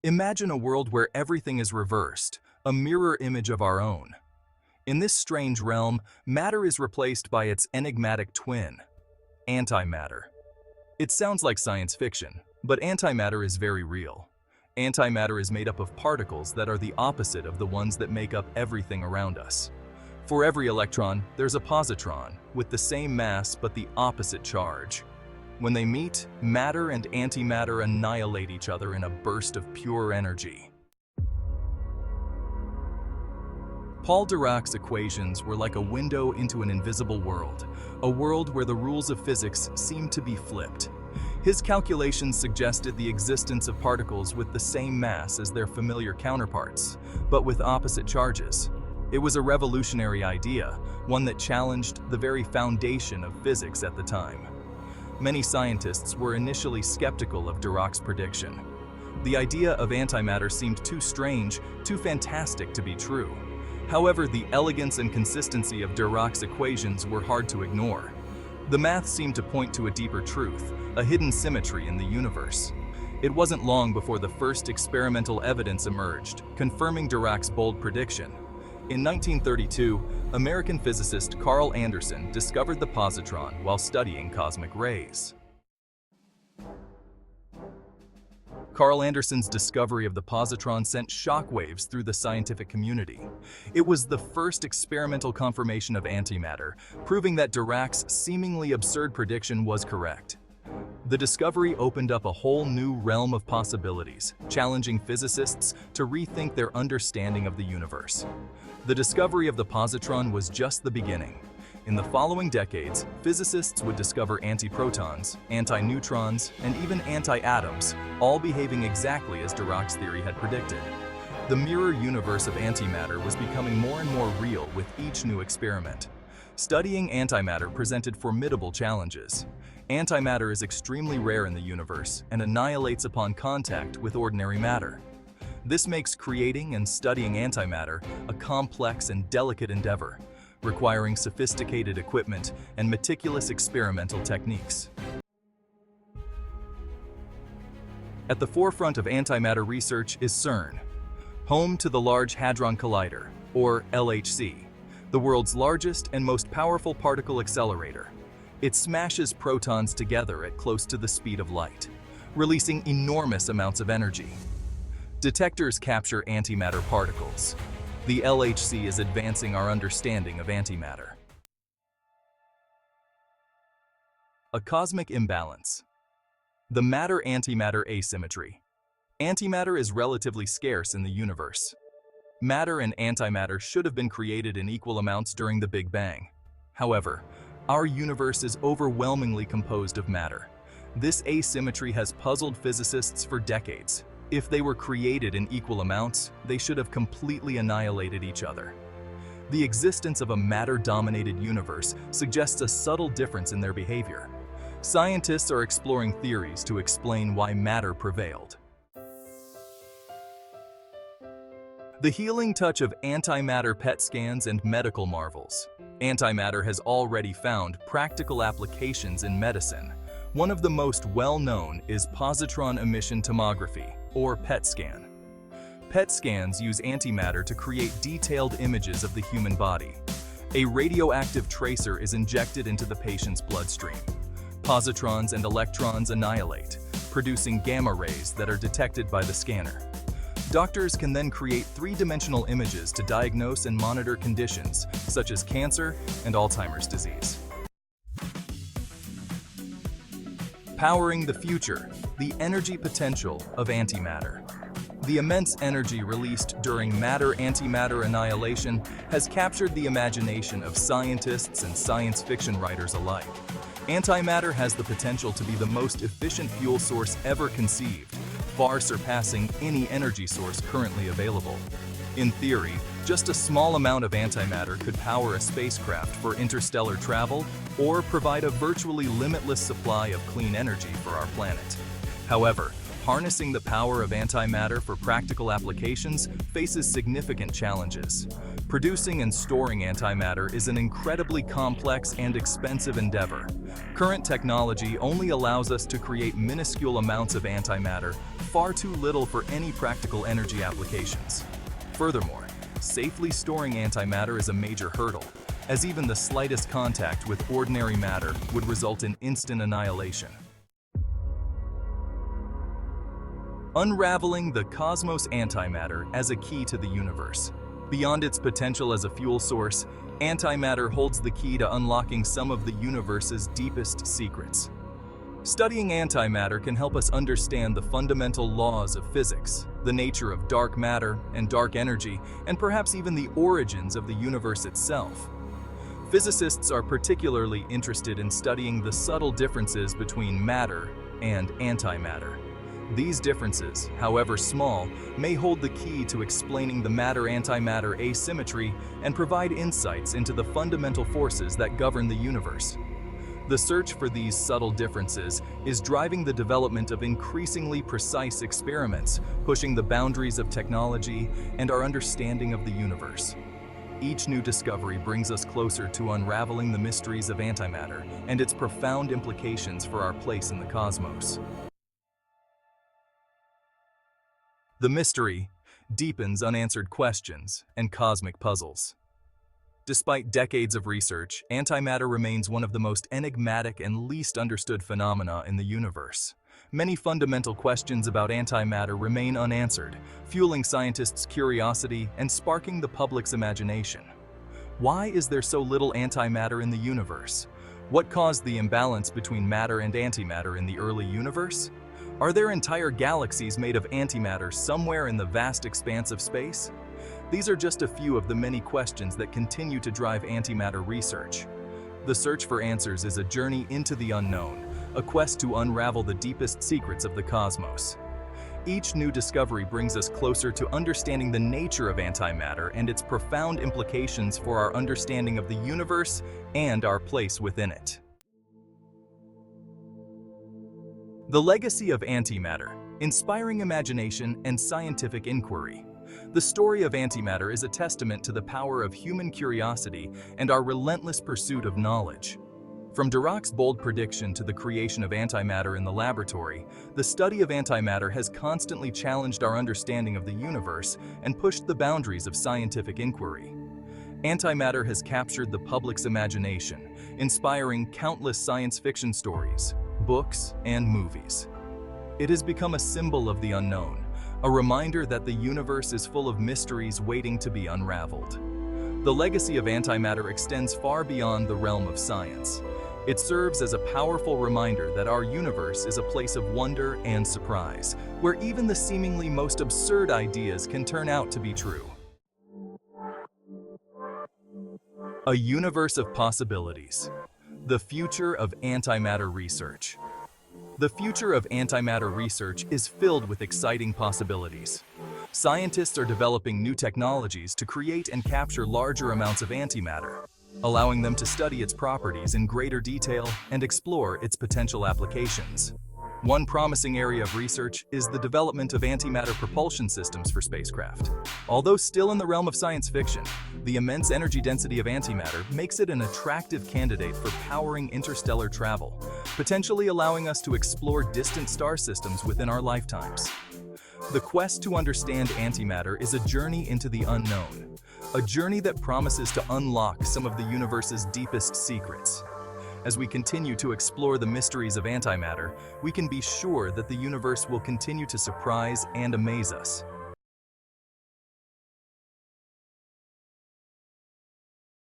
Imagine a world where everything is reversed, a mirror image of our own. In this strange realm, matter is replaced by its enigmatic twin, antimatter. It sounds like science fiction, but antimatter is very real. Antimatter is made up of particles that are the opposite of the ones that make up everything around us. For every electron, there's a positron, with the same mass but the opposite charge. When they meet, matter and antimatter annihilate each other in a burst of pure energy. Paul Dirac's equations were like a window into an invisible world, a world where the rules of physics seemed to be flipped. His calculations suggested the existence of particles with the same mass as their familiar counterparts, but with opposite charges. It was a revolutionary idea, one that challenged the very foundation of physics at the time. Many scientists were initially skeptical of Dirac's prediction. The idea of antimatter seemed too strange, too fantastic to be true. However, the elegance and consistency of Dirac's equations were hard to ignore. The math seemed to point to a deeper truth, a hidden symmetry in the universe. It wasn't long before the first experimental evidence emerged, confirming Dirac's bold prediction. In 1932, American physicist Carl Anderson discovered the positron while studying cosmic rays. Carl Anderson's discovery of the positron sent shockwaves through the scientific community. It was the first experimental confirmation of antimatter, proving that Dirac's seemingly absurd prediction was correct. The discovery opened up a whole new realm of possibilities, challenging physicists to rethink their understanding of the universe. The discovery of the positron was just the beginning. In the following decades, physicists would discover antiprotons, antineutrons, and even anti-atoms, all behaving exactly as Dirac's theory had predicted. The mirror universe of antimatter was becoming more and more real with each new experiment. Studying antimatter presented formidable challenges. Antimatter is extremely rare in the universe and annihilates upon contact with ordinary matter. This makes creating and studying antimatter a complex and delicate endeavor, requiring sophisticated equipment and meticulous experimental techniques. At the forefront of antimatter research is CERN, home to the Large Hadron Collider, or LHC, the world's largest and most powerful particle accelerator. It smashes protons together at close to the speed of light, releasing enormous amounts of energy. Detectors capture antimatter particles. The LHC is advancing our understanding of antimatter. A cosmic imbalance. The matter-antimatter asymmetry. Antimatter is relatively scarce in the universe. Matter and antimatter should have been created in equal amounts during the Big Bang. However, our universe is overwhelmingly composed of matter. This asymmetry has puzzled physicists for decades. If they were created in equal amounts, they should have completely annihilated each other. The existence of a matter-dominated universe suggests a subtle difference in their behavior. Scientists are exploring theories to explain why matter prevailed. The healing touch of antimatter PET scans and medical marvels. Antimatter has already found practical applications in medicine. One of the most well-known is positron emission tomography, or PET scan. PET scans use antimatter to create detailed images of the human body. A radioactive tracer is injected into the patient's bloodstream. Positrons and electrons annihilate, producing gamma rays that are detected by the scanner. Doctors can then create three-dimensional images to diagnose and monitor conditions such as cancer and Alzheimer's disease. Powering the future, the energy potential of antimatter. The immense energy released during matter-antimatter annihilation has captured the imagination of scientists and science fiction writers alike. Antimatter has the potential to be the most efficient fuel source ever conceived, far surpassing any energy source currently available. In theory, just a small amount of antimatter could power a spacecraft for interstellar travel or provide a virtually limitless supply of clean energy for our planet. However, harnessing the power of antimatter for practical applications faces significant challenges. Producing and storing antimatter is an incredibly complex and expensive endeavor. Current technology only allows us to create minuscule amounts of antimatter, far too little for any practical energy applications. Furthermore, safely storing antimatter is a major hurdle, as even the slightest contact with ordinary matter would result in instant annihilation. Unraveling the cosmos antimatter as a key to the universe. Beyond its potential as a fuel source, antimatter holds the key to unlocking some of the universe's deepest secrets. Studying antimatter can help us understand the fundamental laws of physics, the nature of dark matter and dark energy, and perhaps even the origins of the universe itself. Physicists are particularly interested in studying the subtle differences between matter and antimatter. These differences, however small, may hold the key to explaining the matter-antimatter asymmetry and provide insights into the fundamental forces that govern the universe. The search for these subtle differences is driving the development of increasingly precise experiments, pushing the boundaries of technology and our understanding of the universe. Each new discovery brings us closer to unraveling the mysteries of antimatter and its profound implications for our place in the cosmos. The mystery deepens unanswered questions and cosmic puzzles. Despite decades of research, antimatter remains one of the most enigmatic and least understood phenomena in the universe. Many fundamental questions about antimatter remain unanswered, fueling scientists' curiosity and sparking the public's imagination. Why is there so little antimatter in the universe? What caused the imbalance between matter and antimatter in the early universe? Are there entire galaxies made of antimatter somewhere in the vast expanse of space? These are just a few of the many questions that continue to drive antimatter research. The search for answers is a journey into the unknown, a quest to unravel the deepest secrets of the cosmos. Each new discovery brings us closer to understanding the nature of antimatter and its profound implications for our understanding of the universe and our place within it. The legacy of antimatter, inspiring imagination and scientific inquiry. The story of antimatter is a testament to the power of human curiosity and our relentless pursuit of knowledge. From Dirac's bold prediction to the creation of antimatter in the laboratory, the study of antimatter has constantly challenged our understanding of the universe and pushed the boundaries of scientific inquiry. Antimatter has captured the public's imagination, inspiring countless science fiction stories, books, and movies. It has become a symbol of the unknown, a reminder that the universe is full of mysteries waiting to be unraveled. The legacy of antimatter extends far beyond the realm of science. It serves as a powerful reminder that our universe is a place of wonder and surprise, where even the seemingly most absurd ideas can turn out to be true. A universe of possibilities. The future of antimatter research. The future of antimatter research is filled with exciting possibilities. Scientists are developing new technologies to create and capture larger amounts of antimatter, allowing them to study its properties in greater detail and explore its potential applications. One promising area of research is the development of antimatter propulsion systems for spacecraft. Although still in the realm of science fiction, the immense energy density of antimatter makes it an attractive candidate for powering interstellar travel, potentially allowing us to explore distant star systems within our lifetimes. The quest to understand antimatter is a journey into the unknown, a journey that promises to unlock some of the universe's deepest secrets. As we continue to explore the mysteries of antimatter, we can be sure that the universe will continue to surprise and amaze us.